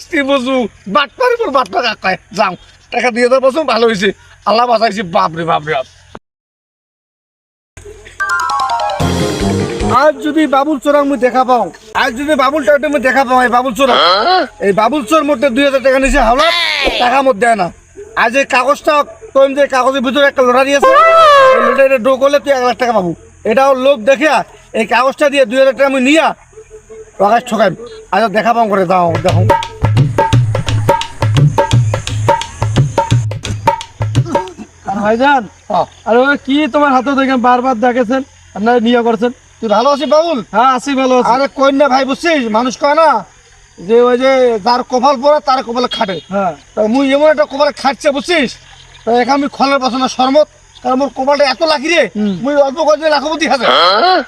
আসতি বুঝু বাটপার উপর বাটপা কাকায় যাও টাকা দিয়ে দেওয়ার বছর ভালো হয়েছে আল্লাহ বাঁচাইছি বাপরে বাপরে আজ যদি বাবুল চোরা আমি দেখা পাও আজ যদি বাবুল টাকা আমি দেখা পাও এই বাবুল চোরা এই বাবুল চোর মধ্যে 2000 টাকা নিচে হাওলা টাকা মধ্যে দেয় না আজ এই কাগজটা তোর যে কাগজের ভিতরে একটা লটারি আছে এই লটারিটা ডো করলে তুই 1 লাখ টাকা পাবো এটাও লোক দেখে এই কাগজটা দিয়ে 2000 টাকা আমি নিয়া আকাশ ঠকাই আজ দেখা পাও করে দাও দেখো ভাইজান আরে কি তোমার হাতে দেখে বারবার দেখেছেন আপনারা নিয়ে করছেন তুই ভালো আছিস বাবুল হ্যাঁ আছি ভালো আছি আরে কন্যা ভাই বুঝছিস মানুষ কয় না যে ওই যে যার কপাল পড়ে তার কপালে খাটে হ্যাঁ তা মুই এমন একটা কপালে খাটছে বুঝছিস তা এখন আমি খলের পাশে না শরমত কারণ মোর কপালটা এত লাখি রে মুই অল্প কদিনে লাখপতি আছে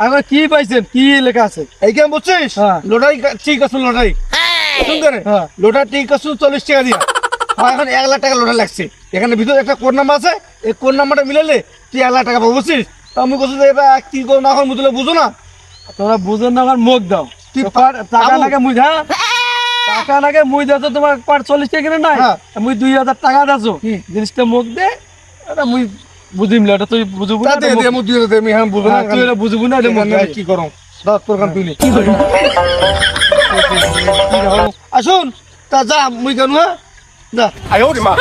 আপনারা কি পাইছেন কি লেখা আছে এইখানে বুঝছিস হ্যাঁ। লটারি ঠিক আছে লটারি সুন্দর হ্যাঁ। লোটার ঠিক আছে 40 টাকা দিয়া এখন 1 লাখ টাকা লোটার লাগছে এখানে ভিতরে একটা কোড নাম্বার আছে এই কোড নাম্বারটা মিলালে তুই 1 লাখ টাকা পাবো বুঝছিস তা আমি বলছি যে এটা কি করে না এখন বুঝলে বুঝো না তোমরা বুঝেন না আমার মুখ দাও তুই টাকা নাকি মুই টাকা নাকি মুই দাও তোমার 40 টাকা কিনে নাই হ্যাঁ। মুই 2000 টাকা দাও জিনিসটা মুখ দে এটা মুই বুঝিম না এটা তুই বুঝবো না দে দে আমি দিয়ে দে আমি এখন বুঝো না তুই এটা বুঝবো না এটা মুখ আমি কি করব দাঁত তোর কান তুই নে আসুন তা যা মুই কেন হ্যাঁ যা আয় ওরে মা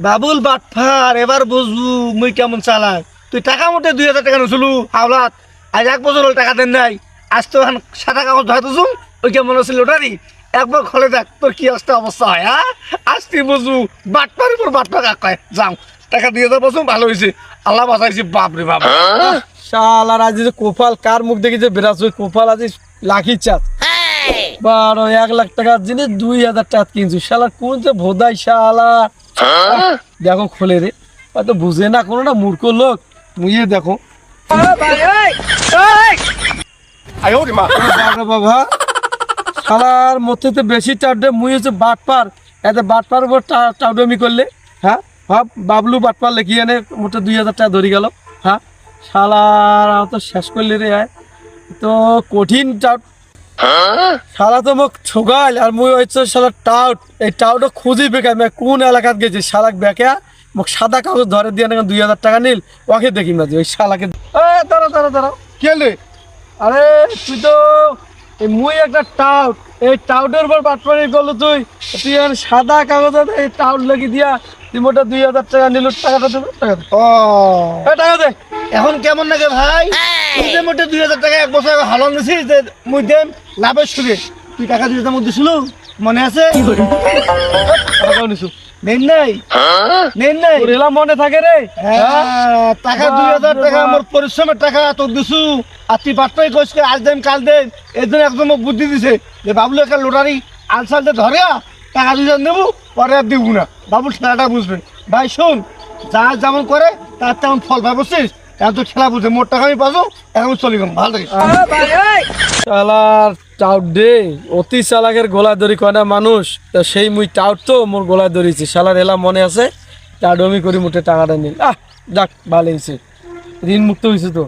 বাবুল বাটফার এবার বুঝবু মুই কেমন চালাক তুই টাকা মোটে 2000 টাকা নছিলু হাওলাত আজ 1 বছর হল টাকা দেন নাই আজ তো এখন সাদা কাগজ ধরাইতেছু ওই কেমন আছে লটারি একবার খলে দেখ তোর কি অবস্থা হয় হ্যাঁ আজ তুই বুঝবু বাটপার উপর বাটপা কাকায় যাও টাকা দিয়ে দেওয়ার বছর ভালো হয়েছে আল্লাহ বাঁচাইছি বাপরে বাপ শালার আজ যে কোপাল কার মুখ দেখি যে বেরাস ওই কোপাল আজ লাখি চাঁদ 1 লাখ টাকার জিনিস 2000 টাকা কিনছি শালার কোন যে ভোদাই শালা দেখো খোলে রে হয়তো বুঝে না কোনোটা মূর্খ লোক মুইয়ে দেখো বাবা শালার মধ্যে তো বেশি টাউডে মুই হচ্ছে বাটপার এতে বাটপার উপর টাউডমি করলে হ্যাঁ ভাব বাবলু বাটপার লেখি এনে মোটে 2000 টাকা ধরে গেল হ্যাঁ শালার তো শেষ করলে রে তো কঠিন টাউট শালা তো মোক ঠগাইল আর মুই হচ্ছে শালা টাউট এই টাউট খুঁজি বেকার মানে কোন এলাকাত গেছি শালাক বেকা মোক সাদা কাগজ ধরে দিয়ে 2000 টাকা নিল ওকে দেখি মাঝে ওই শালাকে দাঁড়া দাঁড়া দাঁড়া কেলে আরে তুই তো এই মুই একটা টাউট এই টাউটের উপর বাটপারি করলো তুই তুই সাদা কাগজ এই টাউট লাগি দিয়া তুই মোটা 2000 টাকা নিল টাকাটা দেবে টাকা দে ও টাকা দে এখন কেমন লাগে ভাই তুই যে মোটে 2000 টাকা 1 বছর হালন দিছিস যে মুই দেন লাভের সুরে তুই টাকা 2000 মধ্যে ছিল মনে আছে টাকাও নিছু নেন নাই নেন নাই তোর এলা মনে থাকে রে টাকা 2000 টাকা আমার পরিশ্রমের টাকা তোর দিছু আর তুই বাটপাই কইস আজ দেন কাল দেন এই জন্য একদম বুদ্ধি দিছে যে বাবলু একটা লটারি আলসালতে ধরে টাকা 2000 নেবো পরে আর দিব না বাবুল খেলাটা বুঝবে ভাই শোন যা যেমন করে তার তেমন ফল পাই বুঝছিস এখন তো খেলা বুঝে মোট টাকা আমি পাবো এখন চলি গেলাম ভালো থাকিস শালার টাউট দে অতি চালাকের গোলা ধরি কয় না মানুষ তা সেই মুই টাউট তো মোর গোলায় ধরেছি শালার এলা মনে আছে টাউডমি করি মুঠে টাকাটা নিল যাক ভালো হয়েছে ঋণ মুক্ত হয়েছে তো